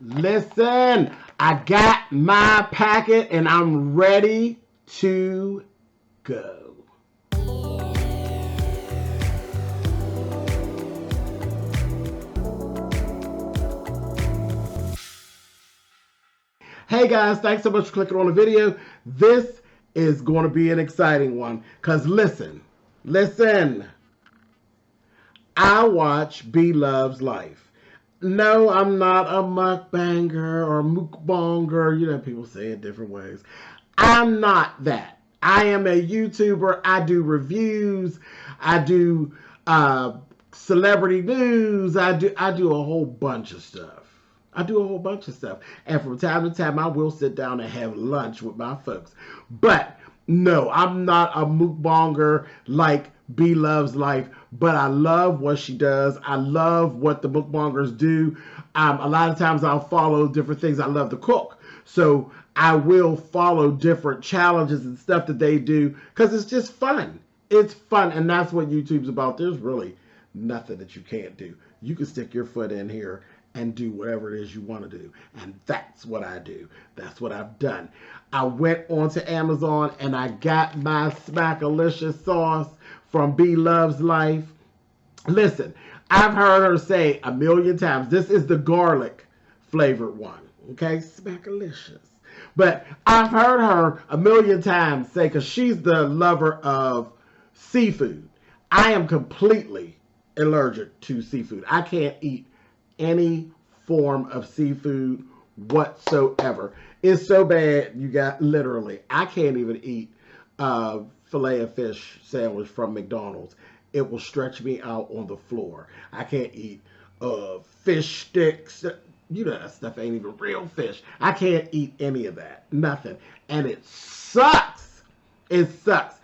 Listen, I got my packet and I'm ready to go. Hey guys, thanks so much for clicking on the video. This is going to be an exciting one because listen, I watch Loves Life. No, I'm not a mukbanger or mukbanger. You know, people say it different ways. I'm not that. I am a YouTuber. I do reviews. I do celebrity news. I do a whole bunch of stuff. And from time to time, I will sit down and have lunch with my folks. But no, I'm not a mukbanger like B Loves Life, but I love what she does. I love what the mukbangers do. A lot of times I'll follow different things. I love to cook. So I will follow different challenges and stuff that they do because it's just fun. It's fun, and that's what YouTube's about. There's really nothing that you can't do. You can stick your foot in here and do whatever it is you want to do. And that's what I do. That's what I've done. I went onto Amazon and I got my Smackalicious sauce from B Loves Life. Listen, I've heard her say a million times, this is the garlic flavored one. Okay, Smackalicious. But I've heard her a million times say, because she's the lover of seafood. I am completely allergic to seafood. I can't eat any form of seafood whatsoever. It's so bad, you got literally, I can't even eat filet of fish sandwich from McDonald's. It will stretch me out on the floor. I can't eat fish sticks. You know, that stuff ain't even real fish. I can't eat any of that. Nothing. And it sucks. It sucks.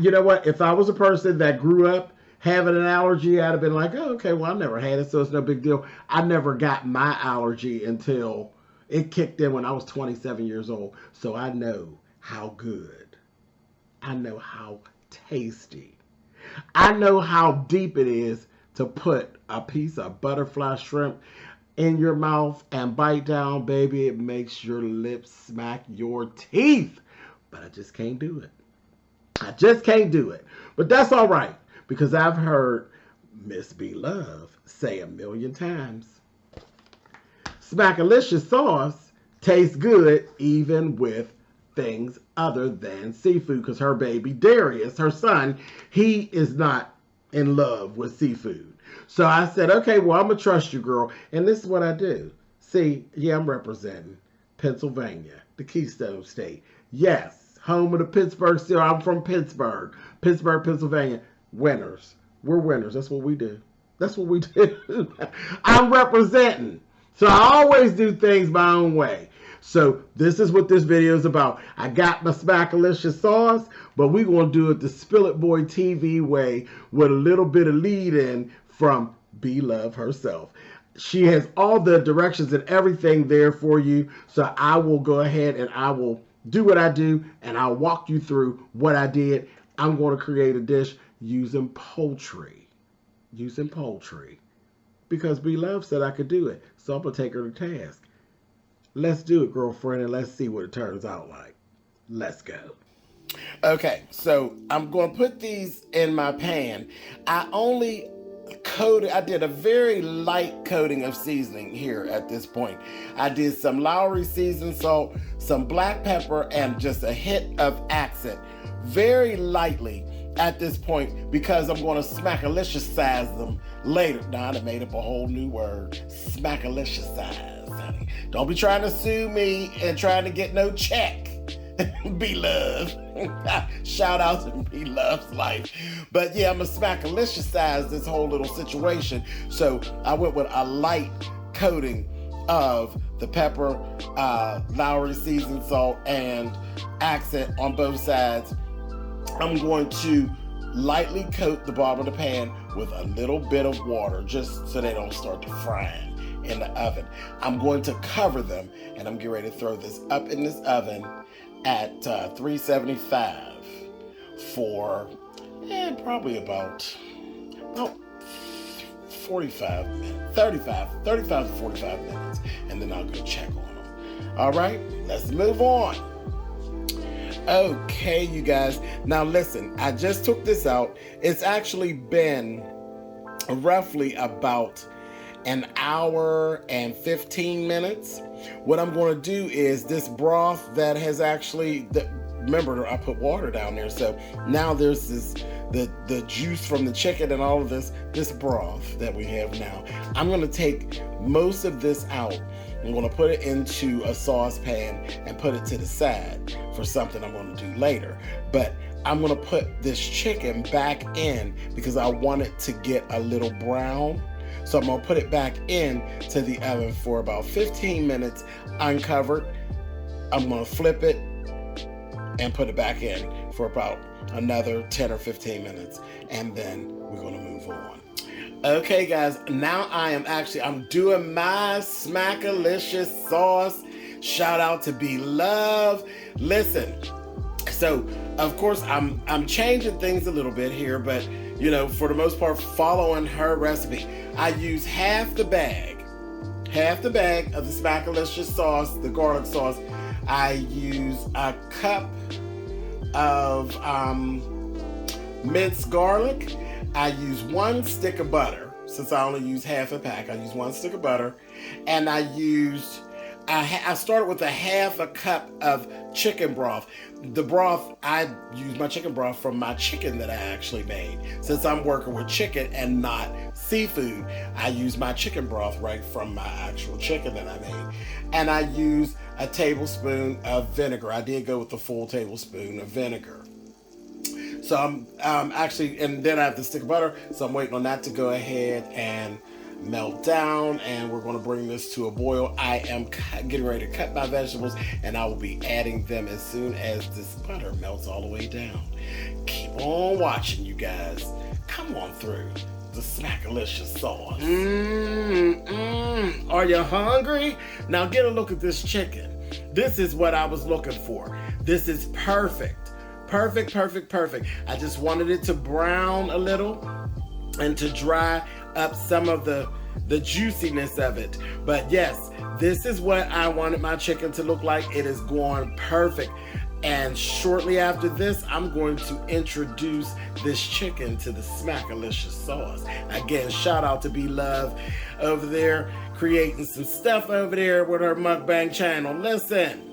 You know what? If I was a person that grew up having an allergy, I'd have been like, oh, okay, well, I never had it, so it's no big deal. I never got my allergy until it kicked in when I was 27 years old. So I know how good. I know how tasty. I know how deep it is to put a piece of butterfly shrimp in your mouth and bite down, baby. It makes your lips smack your teeth. But I just can't do it. I just can't do it. But that's all right. Because I've heard Miss B Love say a million times, Smackalicious sauce tastes good even with things other than seafood. Because her baby Darius, her son, he is not in love with seafood. So I said, okay, well, I'm going to trust you, girl. And this is what I do. See, yeah, I'm representing Pennsylvania, the Keystone State. Yes, home of the Pittsburgh Steelers. I'm from Pittsburgh, Pennsylvania. Winners. We're winners. That's what we do. That's what we do. I'm representing. So I always do things my own way. So this is what this video is about. I got my Smackalicious sauce, but we're going to do it the SpillitBoyTV way with a little bit of lead in from B Love herself. She has all the directions and everything there for you. So I will go ahead and I will do what I do, and I'll walk you through what I did. I'm going to create a dish using poultry. Because B Love said I could do it. So I'm going to take her to task. Let's do it, girlfriend, and let's see what it turns out like. Let's go. Okay, so I'm going to put these in my pan. I did a very light coating of seasoning here at this point. I did some Lowry seasoned salt, some black pepper, and just a hit of accent. Very lightly at this point, because I'm going to Smackalicious-size them later. Now, I made up a whole new word. Smackalicious-size, honey. Don't be trying to sue me and trying to get no check. B Love. Shout out to B Love's Life. But yeah, I'm going to Smackalicious-size this whole little situation. So I went with a light coating of the pepper, Lowry seasoned salt, and accent on both sides. I'm going to lightly coat the bottom of the pan with a little bit of water just so they don't start to fry in the oven. I'm going to cover them, and I'm getting ready to throw this up in this oven at 375 for probably about 45 minutes, 35 to 45 minutes, and then I'll go check on them. All right, let's move on. Okay, you guys. Now listen, I just took this out. It's actually been roughly about an hour and 15 minutes. What I'm going to do is this broth that has actually, remember I put water down there, so now there's this the juice from the chicken and all of this broth that we have now. I'm going to take most of this out. I'm going to put it into a saucepan and put it to the side for something I'm going to do later. But I'm going to put this chicken back in because I want it to get a little brown. So I'm going to put it back in to the oven for about 15 minutes uncovered. I'm going to flip it and put it back in for about another 10 or 15 minutes. And then we're going to move on. Okay, guys, now I'm doing my Smackalicious sauce. Shout out to BLOVE. Listen, so of course I'm changing things a little bit here, but you know, for the most part, following her recipe. I use half the bag of the Smackalicious sauce, the garlic sauce. I use a cup of minced garlic. I use 1 stick of butter. Since I only use half a pack, I use 1 stick of butter. And I started with a half a cup of chicken broth. The broth, I use my chicken broth from my chicken that I actually made. Since I'm working with chicken and not seafood, I use my chicken broth right from my actual chicken that I made. And I use a tablespoon of vinegar. I did go with the full tablespoon of vinegar. So I'm actually, and then I have the stick of butter, so I'm waiting on that to go ahead and melt down, and we're going to bring this to a boil. I am getting ready to cut my vegetables, and I will be adding them as soon as this butter melts all the way down. Keep on watching, you guys. Come on through the Smackalicious sauce. Are you hungry? Now get a look at this chicken. This is what I was looking for. This is perfect. Perfect. I just wanted it to brown a little and to dry up some of the juiciness of it. But yes, this is what I wanted my chicken to look like. It is going perfect. And shortly after this, I'm going to introduce this chicken to the Smackalicious sauce. Again, shout out to BLOVE over there, creating some stuff over there with her mukbang channel. Listen.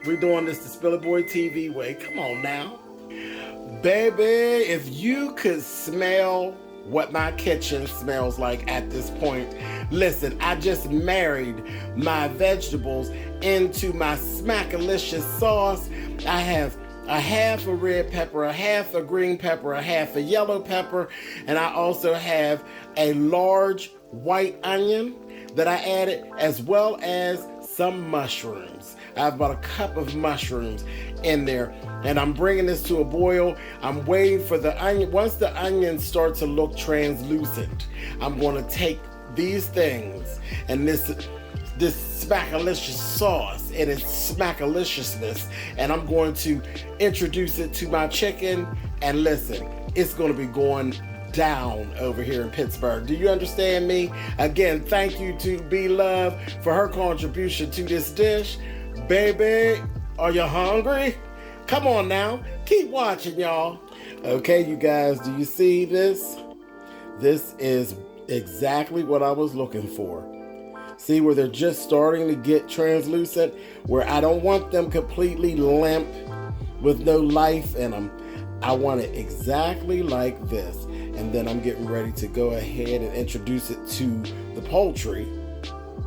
We're doing this the SpillitBoyTV way. Come on now. Baby, if you could smell what my kitchen smells like at this point. Listen, I just married my vegetables into my Smackalicious sauce. I have a half a red pepper, a half a green pepper, a half a yellow pepper, and I also have a large white onion that I added, as well as some mushrooms. I have about a cup of mushrooms in there, and I'm bringing this to a boil. I'm waiting for the onion. Once the onions start to look translucent, I'm going to take these things and this Smackalicious sauce and its Smackaliciousness, and I'm going to introduce it to my chicken. And listen, it's going to be going down over here in Pittsburgh. Do you understand me? Again, thank you to BLOVE for her contribution to this dish. Baby, are you hungry? Come on now, keep watching, y'all. Okay, you guys, do you see this? This is exactly what I was looking for. See where they're just starting to get translucent, where I don't want them completely limp with no life in them. I want it exactly like this. And then I'm getting ready to go ahead and introduce it to the poultry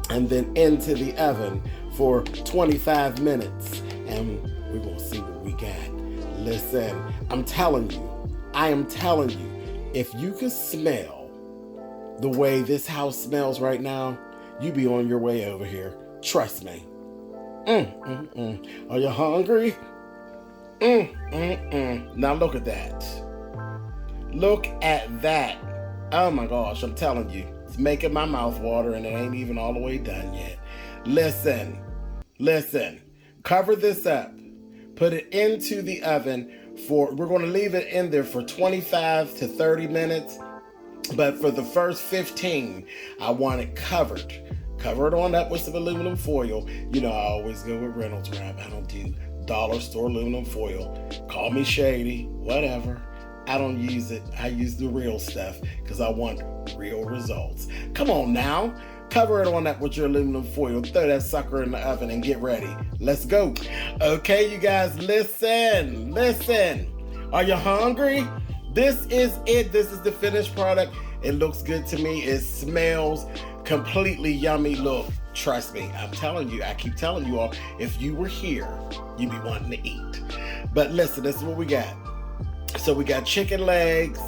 and then into the oven for 25 minutes. And we're going to see what we got. Listen, I am telling you, if you could smell the way this house smells right now, you be on your way over here. Trust me. Are you hungry? Now look at that. Look at that. Oh my gosh, I'm telling you. It's making my mouth water, and it ain't even all the way done yet. Listen. Cover this up. Put it into the oven we're going to leave it in there for 25 to 30 minutes. But for the first 15, I want it covered. Cover it on up with some aluminum foil. You know, I always go with Reynolds wrap. I don't do dollar store aluminum foil. Call me shady, whatever. I don't use it. I use the real stuff because I want real results. Come on now. Cover it on up with your aluminum foil. Throw that sucker in the oven and get ready. Let's go. Okay, you guys, listen. Are you hungry? This is it. This is the finished product. It looks good to me. It smells completely yummy. Look, trust me. I'm telling you. I keep telling you all, if you were here, you'd be wanting to eat. But listen, this is what we got. So we got chicken legs,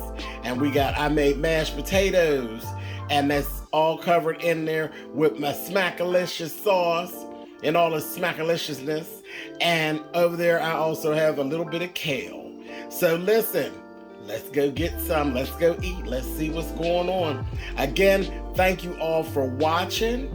and I made mashed potatoes, and that's all covered in there with my Smackalicious sauce and all the Smackaliciousness. And over there, I also have a little bit of kale. So listen, let's go get some. Let's go eat. Let's see what's going on. Again, thank you all for watching,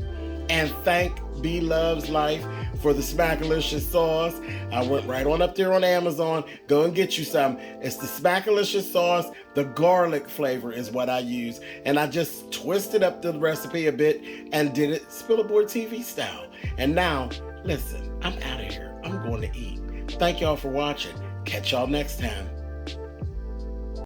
and thank B Loves Life for the Smackalicious sauce. I went right on up there on Amazon. Go and get you some. It's the Smackalicious sauce. The garlic flavor is what I use. And I just twisted up the recipe a bit and did it SpillitBoyTV style. And now, listen, I'm out of here. I'm going to eat. Thank y'all for watching. Catch y'all next time.